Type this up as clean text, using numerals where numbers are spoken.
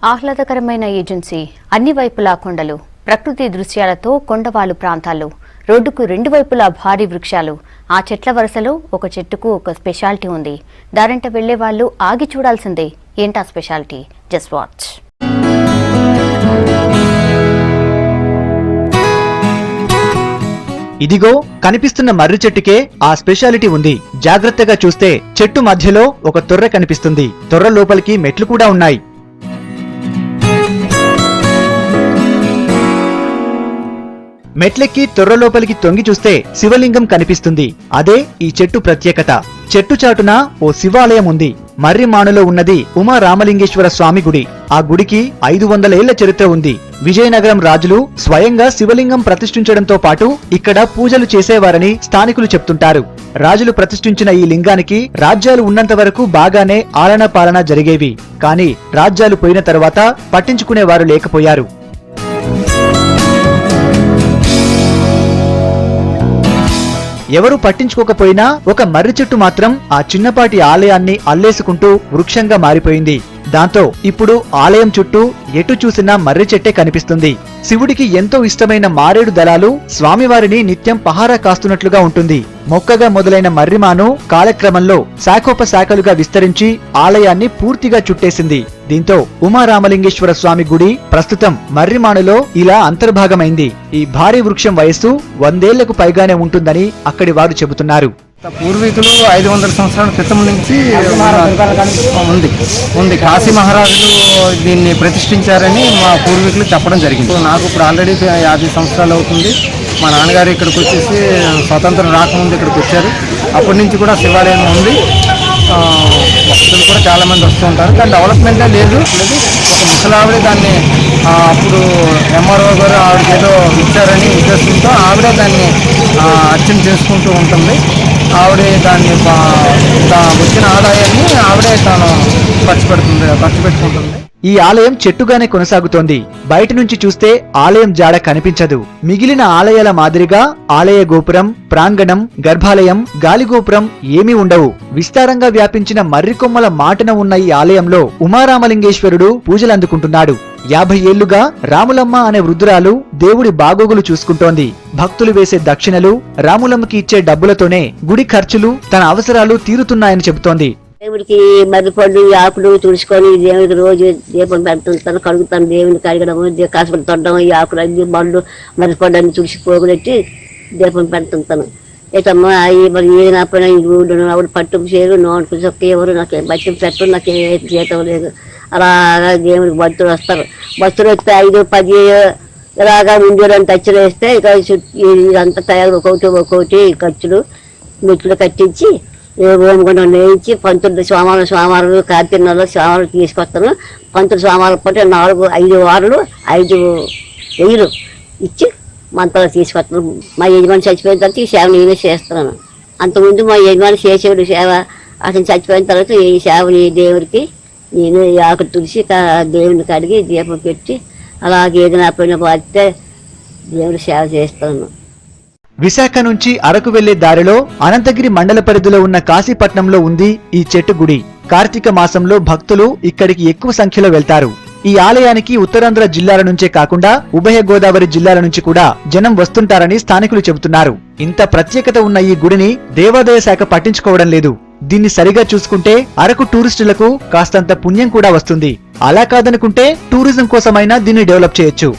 ఆహ్లాదకరమైన ఏజెన్సీ, అన్ని వైపులా కొండలు, ప్రకృతి దృశ్యాలతో కొండవాలు ప్రాంతాలు, రోడ్డుకు రెండు వైపులా భారీ వృక్షాలు. ఆ చెట్ల వరుసలో ఒక చెట్టుకు ఒక స్పెషాలిటీ ఉంది. దారంట వెళ్లే వాళ్ళు ఆగి చూడాల్సిందే. ఏంటా స్పెషాలిటీ? Just watch. ఇదిగో కనిపిస్తున్న మర్రి చెట్టుకే ఆ స్పెషాలిటీ ఉంది. జాగ్రత్తగా చూస్తే చెట్టు మధ్యలో ఒక తొర్రె కనిపిస్తుంది. తొర్రె లోపలికి మెట్లు కూడా ఉన్నాయి. మెట్లెక్కి తొర్ర లోపలికి తొంగి చూస్తే శివలింగం కనిపిస్తుంది. అదే ఈ చెట్టు ప్రత్యేకత. చెట్టు చాటున ఓ శివాలయం ఉంది. మర్రిమానులో ఉన్నది ఉమా రామలింగేశ్వర స్వామి గుడి. ఆ గుడికి 500 ఏళ్ల చరిత్ర ఉంది. విజయనగరం రాజులు స్వయంగా శివలింగం ప్రతిష్ఠించడంతో పాటు ఇక్కడ పూజలు చేసేవారని స్థానికులు చెప్తుంటారు. రాజులు ప్రతిష్ఠించిన ఈ లింగానికి రాజ్యాలు ఉన్నంత వరకు బాగానే ఆలనా పాలన జరిగేవి. కానీ రాజ్యాలు పోయిన తర్వాత పట్టించుకునేవారు లేకపోయారు. ఎవరు పట్టించుకోకపోయినా ఒక మర్రి చెట్టు మాత్రం ఆ చిన్నపాటి ఆలయాన్ని అల్లేసుకుంటూ వృక్షంగా మారిపోయింది. దాంతో ఇప్పుడు ఆలయం చుట్టూ ఎటు చూసినా మర్రి చెట్టే కనిపిస్తుంది. శివుడికి ఎంతో ఇష్టమైన మారేడు దళాలు స్వామివారిని నిత్యం పహారా కాస్తున్నట్లుగా ఉంటుంది. మొక్కగా మొదలైన మర్రిమాను కాలక్రమంలో శాఖోపశాఖలుగా విస్తరించి ఆలయాన్ని పూర్తిగా చుట్టేసింది. దీంతో ఉమారామలింగేశ్వర స్వామి గుడి ప్రస్తుతం మర్రిమానులో ఇలా అంతర్భాగమైంది. ఈ భారీ వృక్షం వయస్సు 100 ఏళ్లకు పైగానే ఉంటుందని అక్కడి వారు చెబుతున్నారు. పూర్వీకులు 500 సంవత్సరాల క్రితం నుంచి ఉంది. కాశీ మహారాజులు దీన్ని ప్రతిష్ఠించారని మా పూర్వీకులు చెప్పడం జరిగింది. నాకు ఇప్పుడు ఆల్రెడీ 50 సంవత్సరాలు అవుతుంది. మా నాన్నగారు ఇక్కడికి వచ్చేసి స్వతంత్రం రాకముందు ఇక్కడికి వచ్చారు. అప్పటి నుంచి కూడా శివాలయం ఉంది. భక్తులు కూడా చాలా మంది వస్తూ ఉంటారు. కానీ డెవలప్మెంటే లేదు. ఒక ముసలావిడ దాన్ని అప్పుడు ఎంఆర్ఓ గారు ఆవిడకి ఏదో ఇచ్చారని ఉద్దేశంతో ఆవిడే దాన్ని అర్చన చేసుకుంటూ ఉంటుంది. ఆవిడే దాన్ని వచ్చిన ఆదాయాన్ని ఆవిడే తాను ఖర్చు పెట్టుకుంటుంది. ఈ ఆలయం చెట్టుగానే కొనసాగుతోంది. బయట నుంచి చూస్తే ఆలయం జాడ కనిపించదు. మిగిలిన ఆలయాల మాదిరిగా ఆలయ గోపురం, ప్రాంగణం, గర్భాలయం, గాలిగోపురం ఏమీ ఉండవు. విస్తారంగా వ్యాపించిన మర్రి కొమ్మల మాటన ఉన్న ఈ ఆలయంలో ఉమారామలింగేశ్వరుడు పూజలందుకుంటున్నాడు. 50 ఏళ్లుగా రాములమ్మ అనే వృద్ధురాలు దేవుడి బాగోగులు చూసుకుంటోంది. భక్తులు వేసే దక్షిణలు, రాములమ్మకి ఇచ్చే డబ్బులతోనే గుడి ఖర్చులు, తన అవసరాలు తీరుతున్నాయని చెబుతోంది. దేవుడికి మర్రిపండు ఆకులు తుడుచుకొని దేవుడికి రోజు దీపం పెడుతుంటాను, కడుగుతాను. దేవుని కడగడము, కాసుపడి తొడడం, ఈ ఆకులు అన్ని బండ్లు మర్రిపండు అన్ని తుడిచి పోగులెట్టి దీపం పెడుతుంటాను. ఏటమ్మా మరి ఏ నా పైన ఊళ్ళో ఆవిడ పట్టు చేరు నోటు చొక్క ఎవరు నాకు బట్టి పెట్టు, నాకు ఏ జీతం లేదు. అలాగా దేవుడికి భక్తులు వస్తారు. భక్తులు వస్తే 5, 10 ఇలాగా ముందు ఖర్చులు వేస్తే ఇక ఇదంతా తయారు ఒక్కొక్కటి ఖర్చులు మెట్లు కట్టించి ఓమగుండం వేయించి పంతులు సోమవారం కార్తీక నెలలో సోమవారం తీసుకొస్తాను. పంతులు సోమవారం పూట 4-5 వారాలు 5,000 ఇచ్చి మంత్రాలు తీసుకొస్తాను. మా యజమాని చచ్చిపోయిన తర్వాత ఈ సేవ నేనే చేస్తున్నాను. అంతకుముందు మా యజమాని చేసేవాడు సేవ. అతను చచ్చిపోయిన తర్వాత ఈ సేవని దేవుడికి నేను ఆకులు తుడిచి దేవుని కడిగి దీపం పెట్టి అలాగే ఏదైనా పోయిన బాధ్యత దేవుడి సేవ చేస్తాను. విశాఖ నుంచి అరకు వెళ్లే దారిలో అనంతగిరి మండల పరిధిలో ఉన్న కాశీపట్నంలో ఉంది ఈ చెట్టు గుడి. కార్తీక మాసంలో భక్తులు ఇక్కడికి ఎక్కువ సంఖ్యలో వెళ్తారు. ఈ ఆలయానికి ఉత్తరాంధ్ర జిల్లాల నుంచే కాకుండా ఉభయ గోదావరి జిల్లాల నుంచి కూడా జనం వస్తుంటారని స్థానికులు చెబుతున్నారు. ఇంత ప్రత్యేకత ఉన్న ఈ గుడిని దేవాదాయ శాఖ పట్టించుకోవడం లేదు. దీన్ని సరిగా చూసుకుంటే అరకు టూరిస్టులకు కాస్తంత పుణ్యం కూడా వస్తుంది. అలా కాదనుకుంటే టూరిజం కోసమైనా దీన్ని డెవలప్ చేయొచ్చు.